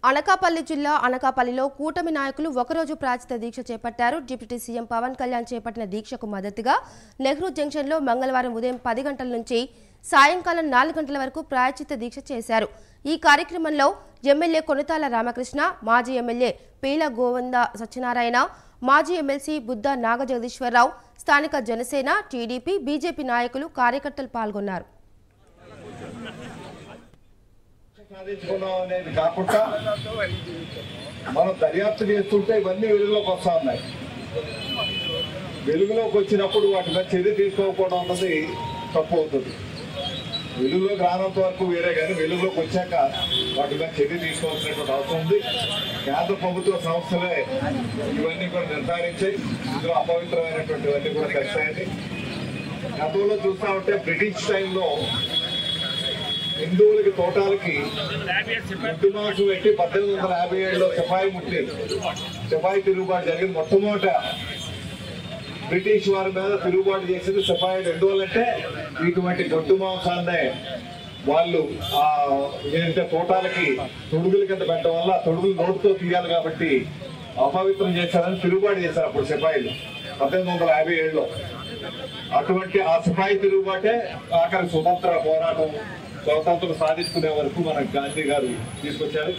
అనకాపల్లి జిల్లా అనకాపల్లిలో కూటమి నాయకులు ఒకరోజు ప్రాచిత దీక్ష చేపట్టారు. డిప్యూటీ సీఎం పవన్ కళ్యాణ్ చేపట్టిన దీక్షకు మద్దతుగా నెహ్రూ జంక్షన్లో మంగళవారం ఉదయం 10 గంటల నుంచి సాయంకాలం 4 గంటల వరకు ప్రాచిత దీక్ష చేశారు. ఈ కార్యక్రమంలో ఎమ్మెల్యే కొనితాల రామకృష్ణ, మాజీ ఎమ్మెల్యే పీల గోవింద సత్యనారాయణ, మాజీ ఎమ్మెల్సీ బుద్ధ నాగజగదీశ్వరరావు, స్థానిక జనసేన, టీడీపీ, బీజేపీ నాయకులు, కార్యకర్తలు పాల్గొన్నారు. అనేది కాకుండా మనం దర్యాప్తు చేస్తుంటే ఇవన్నీ వెలుగులోకి వస్తా ఉన్నాయి. వెలుగులోకి వచ్చినప్పుడు వాటి మీద చర్య తీసుకోకపోవడం అన్నది తప్పు అవుతుంది. వెలుగులోకి రానంత వరకు వేరే, కానీ వెలుగులోకి వచ్చాక వాటి మీద చర్య తీసుకోవాల్సినటువంటి అవసరం ఉంది. కేంద్ర ప్రభుత్వ సంస్థలే ఇవన్నీ కూడా నిర్ధారించాయి. ఇందులో అపవిత్రమైనటువంటివన్నీ కూడా తెస్తాయని గతంలో చూస్తా ఉంటే బ్రిటిష్ టైంలో హిందువులకి తోటాలకి ముట్టు మాసం పెట్టి 1857లో సిపాయి తిరుగుబాటు జరిగింది. మొట్టమొదట బ్రిటిష్ వారి మీద తిరుగుబాటు చేసింది సిపాయిలు. ఎందువల్లంటే ఇటువంటి గొడ్డు మాంసాన్నే వాళ్ళు ఏంటంటే తోటాలకి తొడుగుల కింద పెట్టడం వల్ల తొడుగులు నోటుతో తీయాలి కాబట్టి అపవిత్రం చేశారని తిరుగుబాటు చేశారు అప్పుడు సిపాయిలు 1857లో. అటువంటి ఆ సిపాయి తిరుగుబాటే ఆఖరి స్వతంత్ర పోరాటం, స్వతంత్రం సాధించుకునే వరకు మన గాంధీ గారు తీసుకొచ్చారు.